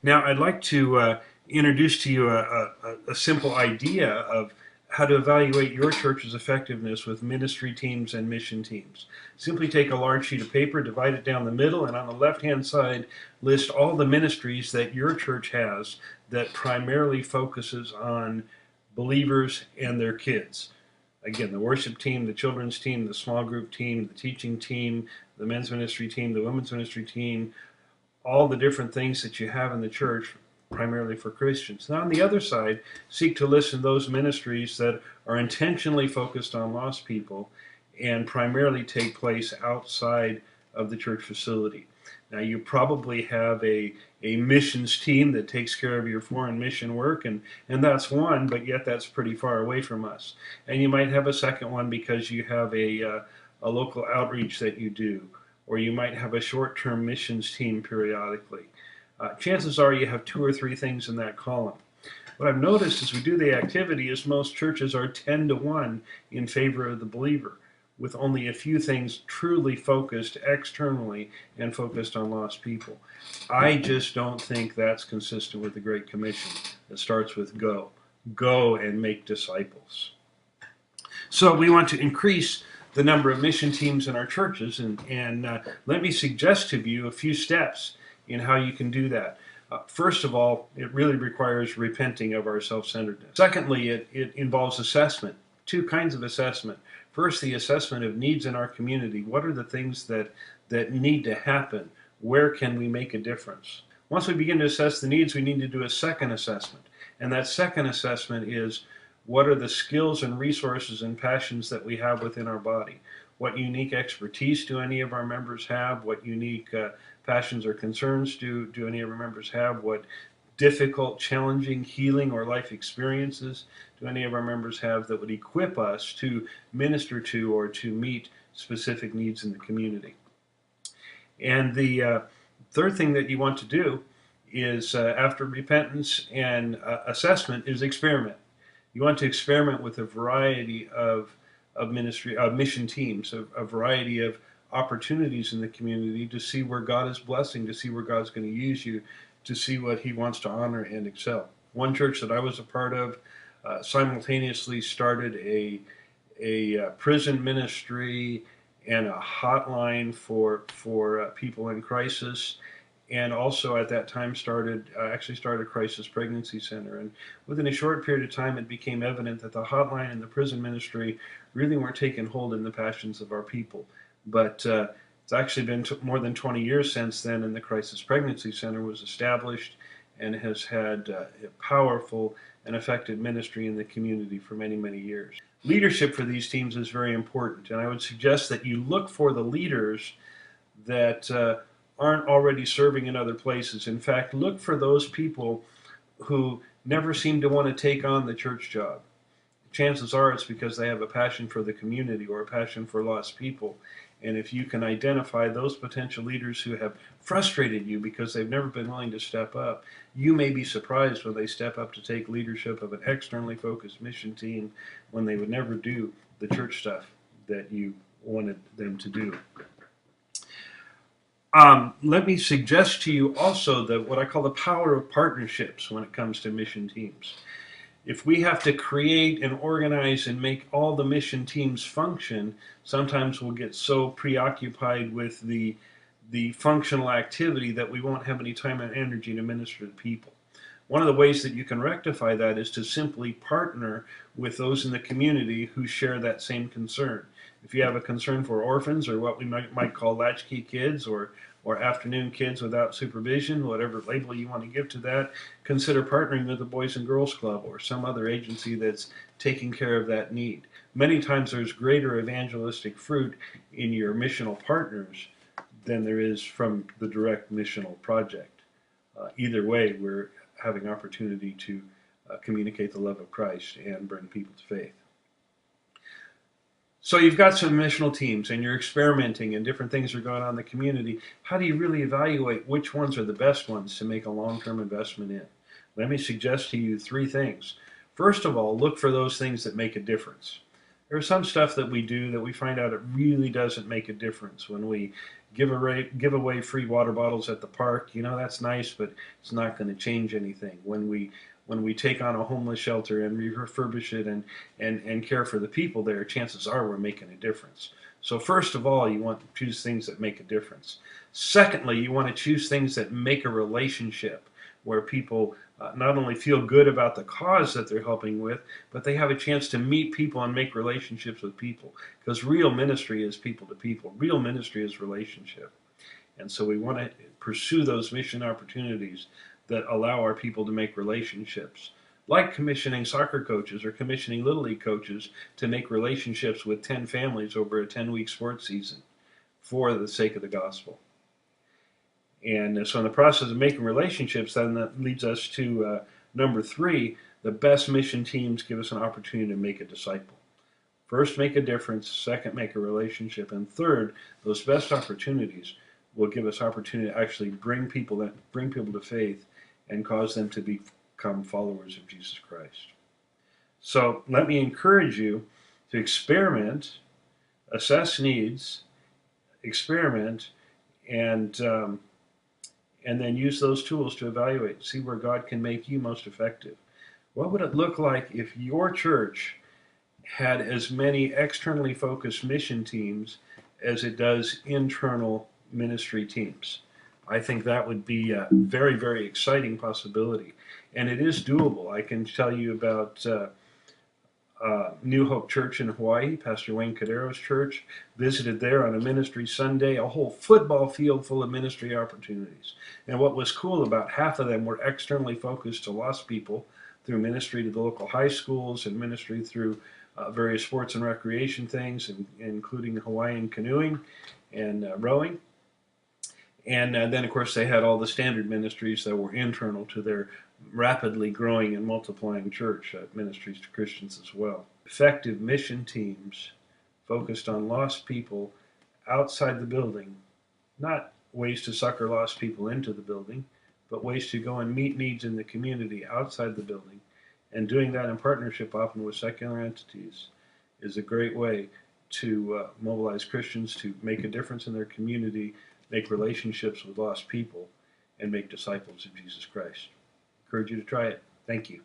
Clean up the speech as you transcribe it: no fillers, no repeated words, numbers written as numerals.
Now, I'd like to introduce to you a simple idea of how to evaluate your church's effectiveness with ministry teams and mission teams. Simply take a large sheet of paper, divide it down the middle, and on the left-hand side, list all the ministries that your church has that primarily focuses on believers and their kids. Again, the worship team, the children's team, the small group team, the teaching team, the men's ministry team, the women's ministry team, all the different things that you have in the church, primarily for Christians. Now, on the other side, seek to listen to those ministries that are intentionally focused on lost people and primarily take place outside of the church facility. Now, you probably have a missions team that takes care of your foreign mission work, and that's one, but yet that's pretty far away from us. And you might have a second one because you have a local outreach that you do, or you might have a short-term missions team periodically. Chances are you have two or three things in that column. What I've noticed as we do the activity is most churches are 10 to 1 in favor of the believer, with only a few things truly focused externally and focused on lost people. I just don't think that's consistent with the Great Commission that starts with go. Go and make disciples. So we want to increase the number of mission teams in our churches, and let me suggest to you a few steps in how you can do that. First of all, it really requires repenting of our self-centeredness. Secondly, it involves assessment, two kinds of assessment. First, the assessment of needs in our community. What are the things that need to happen? Where can we make a difference? Once we begin to assess the needs, we need to do a second assessment. And that second assessment is, what are the skills and resources and passions that we have within our body? What unique expertise do any of our members have? What unique passions or concerns do any of our members have? What difficult, challenging, healing, or life experiences do any of our members have that would equip us to minister to or to meet specific needs in the community? And the third thing that you want to do is, after repentance and assessment, is experiment. You want to experiment with a variety of mission teams, a variety of opportunities in the community to see where God is blessing, to see where God's going to use you, to see what He wants to honor and excel. One church that I was a part of simultaneously started a prison ministry and a hotline for people in crisis, and also at that time started a crisis pregnancy center. And within a short period of time, it became evident that the hotline and the prison ministry really weren't taking hold in the passions of our people. But it's actually been more than 20 years since then, and the crisis pregnancy center was established and has had a powerful and effective ministry in the community for many, many years. Leadership for these teams is very important, and I would suggest that you look for the leaders that aren't already serving in other places. In fact, look for those people who never seem to want to take on the church job. Chances are it's because they have a passion for the community or a passion for lost people. And if you can identify those potential leaders who have frustrated you because they've never been willing to step up, you may be surprised when they step up to take leadership of an externally focused mission team when they would never do the church stuff that you wanted them to do. Let me suggest to you also that what I call the power of partnerships when it comes to mission teams. If we have to create and organize and make all the mission teams function, sometimes we'll get so preoccupied with the functional activity that we won't have any time and energy to minister to people. One of the ways that you can rectify that is to simply partner with those in the community who share that same concern. If you have a concern for orphans, or what we might call latchkey kids, or afternoon kids without supervision, whatever label you want to give to that, consider partnering with the Boys and Girls Club or some other agency that's taking care of that need. Many times there's greater evangelistic fruit in your missional partners than there is from the direct missional project. Either way, we're having opportunity to communicate the love of Christ and bring people to faith. So you've got some missional teams and you're experimenting and different things are going on in the community. How do you really evaluate which ones are the best ones to make a long-term investment in? Let me suggest to you three things. First of all, look for those things that make a difference. There's some stuff that we do that we find out it really doesn't make a difference. When we give away free water bottles at the park, that's nice, but it's not going to change anything. When we take on a homeless shelter and we refurbish it and care for the people there, chances are we're making a difference. So first of all, you want to choose things that make a difference. Secondly, you want to choose things that make a relationship where people not only feel good about the cause that they're helping with, but they have a chance to meet people and make relationships with people. Because real ministry is people to people. Real ministry is relationship. And so we want to pursue those mission opportunities that allow our people to make relationships, like commissioning soccer coaches or commissioning Little League coaches to make relationships with 10 families over a 10-week sports season for the sake of the gospel. And so in the process of making relationships, then that leads us to number 3, the best mission teams give us an opportunity to make a disciple. First, make a difference. Second, make a relationship. And third, those best opportunities will give us opportunity to actually bring people to faith and cause them to become followers of Jesus Christ. So let me encourage you to experiment, assess needs, experiment, and then use those tools to evaluate, see where God can make you most effective. What would it look like if your church had as many externally focused mission teams as it does internal ministry teams? I think that would be a very, very exciting possibility. And it is doable. I can tell you about New Hope Church in Hawaii, Pastor Wayne Cadero's church. Visited there on a ministry Sunday, a whole football field full of ministry opportunities. And what was cool, about half of them were externally focused to lost people through ministry to the local high schools and ministry through various sports and recreation things, including Hawaiian canoeing and rowing. And then, of course, they had all the standard ministries that were internal to their rapidly growing and multiplying church, ministries to Christians as well. Effective mission teams focused on lost people outside the building, not ways to sucker lost people into the building, but ways to go and meet needs in the community outside the building. And doing that in partnership often with secular entities is a great way to mobilize Christians to make a difference in their community, make relationships with lost people, and make disciples of Jesus Christ. I encourage you to try it. Thank you.